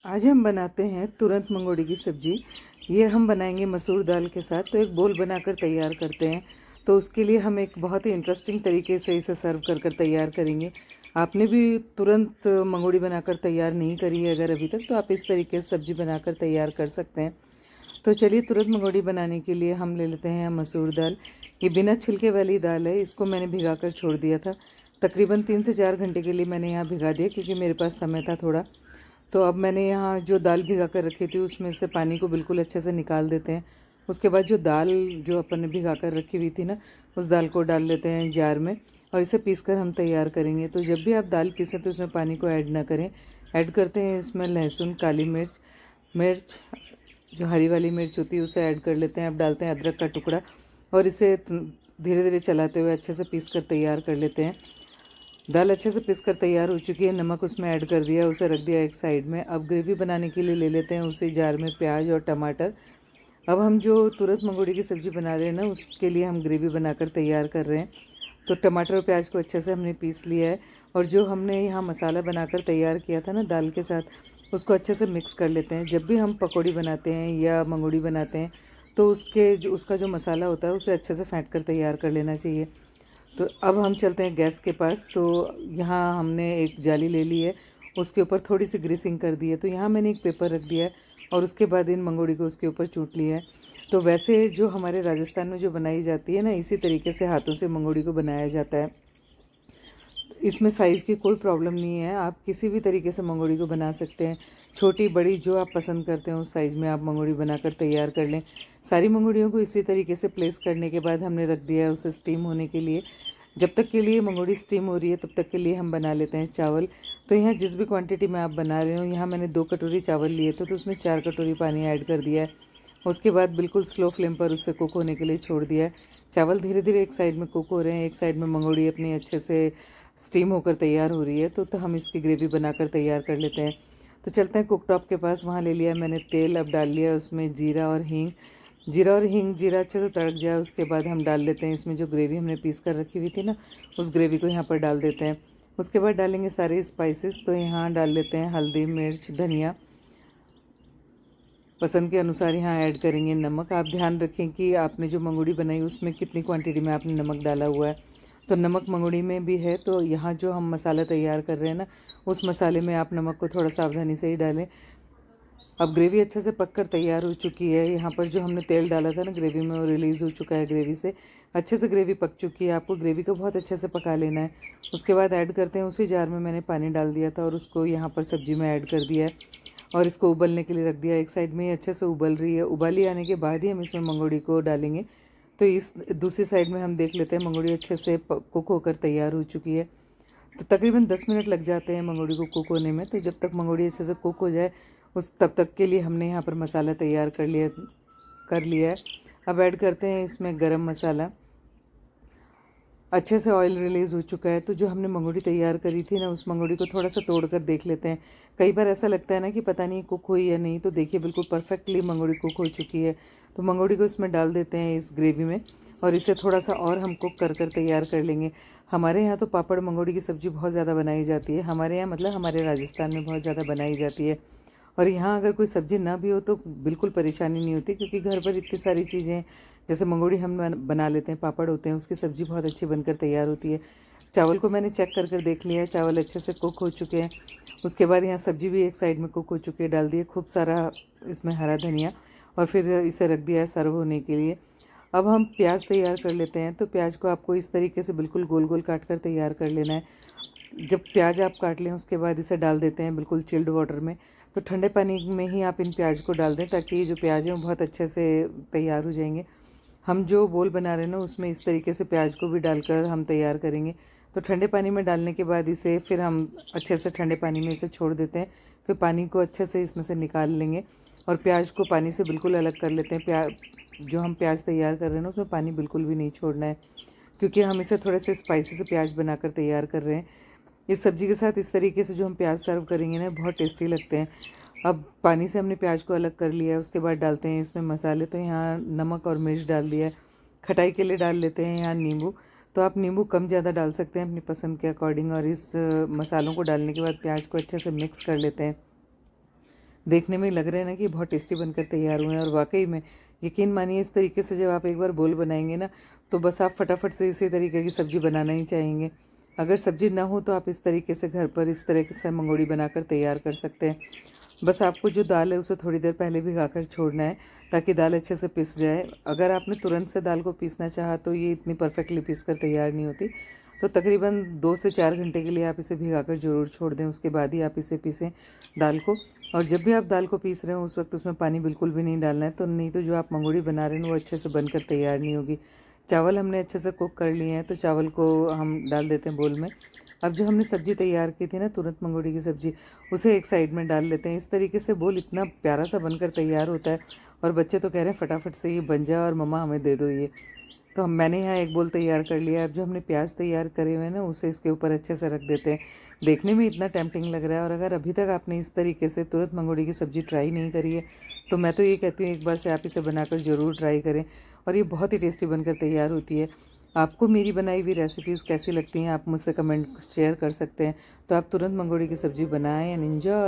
आज हम बनाते हैं तुरंत मंगोड़ी की सब्ज़ी। ये हम बनाएंगे मसूर दाल के साथ। तो एक बोल बनाकर तैयार करते हैं। तो उसके लिए हम एक बहुत ही इंटरेस्टिंग तरीके से इसे सर्व कर तैयार करेंगे। आपने भी तुरंत मंगोड़ी बनाकर तैयार नहीं करी है अगर अभी तक, तो आप इस तरीके से सब्ज़ी बनाकर तैयार कर सकते हैं। तो चलिए, तुरंत मंगोड़ी बनाने के लिए हम ले लेते हैं मसूर दाल। ये बिना छिलके वाली दाल है। इसको मैंने भिगा कर छोड़ दिया था। तकरीबन 3 से 4 घंटे के लिए मैंने यहाँ भिगा दिया, क्योंकि मेरे पास समय था थोड़ा। तो अब मैंने यहाँ जो दाल भिगा कर रखी थी उसमें से पानी को बिल्कुल अच्छे से निकाल देते हैं। उसके बाद जो दाल जो अपन ने भिगा कर रखी हुई थी ना, उस दाल को डाल लेते हैं जार में और इसे पीस कर हम तैयार करेंगे। तो जब भी आप दाल पीसें तो उसमें पानी को ऐड ना करें। ऐड करते हैं इसमें लहसुन, काली मिर्च, मिर्च जो हरी वाली मिर्च होती है उसे ऐड कर लेते हैं। अब डालते हैं अदरक का टुकड़ा और इसे धीरे धीरे चलाते हुए अच्छे से पीस कर तैयार कर लेते हैं। दाल अच्छे से पीस कर तैयार हो चुकी है। नमक उसमें ऐड कर दिया, उसे रख दिया एक साइड में। अब ग्रेवी बनाने के लिए ले लेते हैं उसी जार में प्याज और टमाटर। अब हम जो तुरंत मंगोड़ी की सब्ज़ी बना रहे हैं ना, उसके लिए हम ग्रेवी बनाकर तैयार कर रहे हैं। तो टमाटर और प्याज को अच्छे से हमने पीस लिया है और जो हमने यहाँ मसाला बनाकर तैयार किया था ना दाल के साथ, उसको अच्छे से मिक्स कर लेते हैं। जब भी हम पकौड़ी बनाते हैं या मंगोड़ी बनाते हैं तो उसका जो मसाला होता है उसे अच्छे से फेंट कर तैयार कर लेना चाहिए। तो अब हम चलते हैं गैस के पास। तो यहाँ हमने एक जाली ले ली है, उसके ऊपर थोड़ी सी ग्रीसिंग कर दी है। तो यहाँ मैंने एक पेपर रख दिया है और उसके बाद इन मंगोड़ी को उसके ऊपर चूट लिया है। तो वैसे जो हमारे राजस्थान में जो बनाई जाती है ना, इसी तरीके से हाथों से मंगोड़ी को बनाया जाता है। इसमें साइज़ की कोई प्रॉब्लम नहीं है, आप किसी भी तरीके से मंगोड़ी को बना सकते हैं। छोटी बड़ी जो आप पसंद करते हैं उस साइज़ में आप मंगोड़ी बनाकर तैयार कर लें। सारी मंगोड़ियों को इसी तरीके से प्लेस करने के बाद हमने रख दिया है उसे स्टीम होने के लिए। जब तक के लिए मंगोड़ी स्टीम हो रही है तब तक के लिए हम बना लेते हैं चावल। तो यहाँ जिस भी क्वांटिटी में आप बना रहे हो, यहाँ मैंने 2 कटोरी चावल लिए थे तो उसमें 4 कटोरी पानी ऐड कर दिया है। उसके बाद बिल्कुल स्लो फ्लेम पर उससे कुक होने के लिए छोड़ दिया है। चावल धीरे धीरे एक साइड में कुक हो रहे हैं, एक साइड में मंगोड़ी अपनी अच्छे से स्टीम होकर तैयार हो रही है। तो हम इसकी ग्रेवी बनाकर तैयार कर लेते हैं। तो चलते हैं कुकटॉप के पास। वहाँ ले लिया मैंने तेल। अब डाल लिया उसमें जीरा और हींग। जीरा अच्छे से तड़क जाए उसके बाद हम डाल लेते हैं इसमें जो ग्रेवी हमने पीस कर रखी हुई थी ना, उस ग्रेवी को यहाँ पर डाल देते हैं। उसके बाद डालेंगे सारे स्पाइसेस। तो यहाँ डाल लेते हैं हल्दी, मिर्च, धनिया, पसंद के अनुसार यहाँ ऐड करेंगे नमक। आप ध्यान रखें कि आपने जो मंगोड़ी बनाई उसमें कितनी क्वांटिटी में आपने नमक डाला हुआ है। तो नमक मंगोड़ी में भी है, तो यहाँ जो हम मसाला तैयार कर रहे हैं ना, उस मसाले में आप नमक को थोड़ा सावधानी से ही डालें। अब ग्रेवी अच्छे से पककर तैयार हो चुकी है। यहाँ पर जो हमने तेल डाला था ना ग्रेवी में, वो रिलीज़ हो चुका है ग्रेवी से। अच्छे से ग्रेवी पक चुकी है। आपको ग्रेवी को बहुत अच्छे से पका लेना है। उसके बाद ऐड करते हैं उसी जार में मैंने पानी डाल दिया था और उसको यहाँ पर सब्ज़ी में ऐड कर दिया है और इसको उबलने के लिए रख दिया। एक साइड में ये अच्छे से उबल रही है। उबाली आने के बाद ही हम इसमें मंगोड़ी को डालेंगे। तो इस दूसरी साइड में हम देख लेते हैं मंगोड़ी अच्छे से कुक होकर तैयार हो चुकी है। तो तकरीबन 10 मिनट लग जाते हैं मंगोड़ी को कुक होने में। तो जब तक मंगोड़ी अच्छे से कुक हो जाए उस तब तक के लिए हमने यहाँ पर मसाला तैयार कर लिया है। अब ऐड करते हैं इसमें गरम मसाला। अच्छे से ऑयल रिलीज़ हो चुका है। तो जो हमने मंगोड़ी तैयार करी थी ना, उस मंगोड़ी को थोड़ा सा तोड़ कर देख लेते हैं। कई बार ऐसा लगता है ना कि पता नहीं कुक हुई या नहीं। तो देखिए बिल्कुल परफेक्टली मंगोड़ी कुक हो चुकी है। तो मंगोड़ी को इसमें डाल देते हैं इस ग्रेवी में और इसे थोड़ा सा और हम कुक कर तैयार कर लेंगे। हमारे यहाँ तो पापड़ मंगोड़ी की सब्ज़ी बहुत ज़्यादा बनाई जाती है। हमारे यहाँ मतलब हमारे राजस्थान में बहुत ज़्यादा बनाई जाती है। और यहाँ अगर कोई सब्ज़ी ना भी हो तो बिल्कुल परेशानी नहीं होती, क्योंकि घर पर इतनी सारी चीज़ें, जैसे मंगोड़ी हम बना लेते हैं, पापड़ होते हैं, उसकी सब्ज़ी बहुत अच्छी बनकर तैयार होती है। चावल को मैंने चेक कर देख लिया है, चावल अच्छे से कुक हो चुके हैं। उसके बाद यहाँ सब्ज़ी भी एक साइड में कुक हो चुकी है। डाल दिए खूब सारा इसमें हरा धनिया और फिर इसे रख दिया है सर्व होने के लिए। अब हम प्याज तैयार कर लेते हैं। तो प्याज को आपको इस तरीके से बिल्कुल गोल गोल काट कर तैयार कर लेना है। जब प्याज आप काट लें उसके बाद इसे डाल देते हैं बिल्कुल चिल्ड वाटर में। तो ठंडे पानी में ही आप इन प्याज को डाल दें, ताकि ये जो प्याज हैं वो बहुत अच्छे से तैयार हो जाएंगे। हम जो बोल बना रहे हैं ना, उसमें इस तरीके से प्याज को भी डालकर हम तैयार करेंगे। तो ठंडे पानी में डालने के बाद इसे फिर हम अच्छे से ठंडे पानी में इसे छोड़ देते हैं। फिर पानी को अच्छे से इसमें से निकाल लेंगे और प्याज को पानी से बिल्कुल अलग कर लेते हैं। जो हम प्याज तैयार कर रहे हैं ना, उसमें पानी बिल्कुल भी नहीं छोड़ना है, क्योंकि हम इसे थोड़े से स्पाइसी से प्याज बनाकर तैयार कर रहे हैं। इस सब्ज़ी के साथ इस तरीके से जो हम प्याज सर्व करेंगे ना, बहुत टेस्टी लगते हैं। अब पानी से हमने प्याज को अलग कर लिया है। उसके बाद डालते हैं इसमें मसाले। तो यहाँ नमक और मिर्च डाल दिया है। खटाई के लिए डाल लेते हैं यहाँ नींबू। तो आप नींबू कम ज़्यादा डाल सकते हैं अपनी पसंद के अकॉर्डिंग। और इस मसालों को डालने के बाद प्याज को अच्छे से मिक्स कर लेते हैं। देखने में लग रहे हैं ना कि बहुत टेस्टी बनकर तैयार हुए हैं, और वाकई में यकीन मानिए इस तरीके से जब आप एक बार बोल बनाएंगे ना, तो बस आप फटाफट से इसी तरीके की सब्ज़ी बनाना ही चाहेंगे। अगर सब्ज़ी ना हो तो आप इस तरीके से घर पर इस तरह से मंगोड़ी बनाकर तैयार कर सकते हैं। बस आपको जो दाल है उसे थोड़ी देर पहले भिगाकर छोड़ना है, ताकि दाल अच्छे से पिस जाए। अगर आपने तुरंत से दाल को पीसना चाहा तो ये इतनी परफेक्टली पीस कर तैयार नहीं होती, तो तकरीबन 2 से 4 घंटे के लिए आप इसे भिगाकर ज़रूर छोड़ दें। उसके बाद ही आप इसे पीसें दाल को। और जब भी आप दाल को पीस रहे हो उस वक्त उसमें पानी बिल्कुल भी नहीं डालना है, तो नहीं तो जो आप मंगोड़ी बना रहे हैं वो अच्छे से बनकर तैयार नहीं होगी। चावल हमने अच्छे से कुक कर लिए हैं, तो चावल को हम डाल देते हैं बोल में। अब जो हमने सब्ज़ी तैयार की थी ना, तुरंत मंगोड़ी की सब्ज़ी, उसे एक साइड में डाल लेते हैं। इस तरीके से बोल इतना प्यारा सा बनकर तैयार होता है, और बच्चे तो कह रहे हैं फटाफट से ये बन जाए और मम्मा हमें दे दो ये। तो मैंने यहाँ एक बोल तैयार कर लिया है। अब जो हमने प्याज तैयार करे हुए हैं ना, उसे इसके ऊपर अच्छे से रख देते हैं। देखने में इतना टेम्पटिंग लग रहा है, और अगर अभी तक आपने इस तरीके से तुरंत मंगोड़ी की सब्ज़ी ट्राई नहीं करी है, तो मैं तो ये कहती हूँ एक बार से आप इसे बनाकर ज़रूर ट्राई करें, और ये बहुत ही टेस्टी बनकर तैयार होती है। आपको मेरी बनाई हुई रेसिपीज़ कैसी लगती हैं, आप मुझसे कमेंट शेयर कर सकते हैं। तो आप तुरंत मंगोड़ी की सब्ज़ी बनाएं एंड एंजॉय।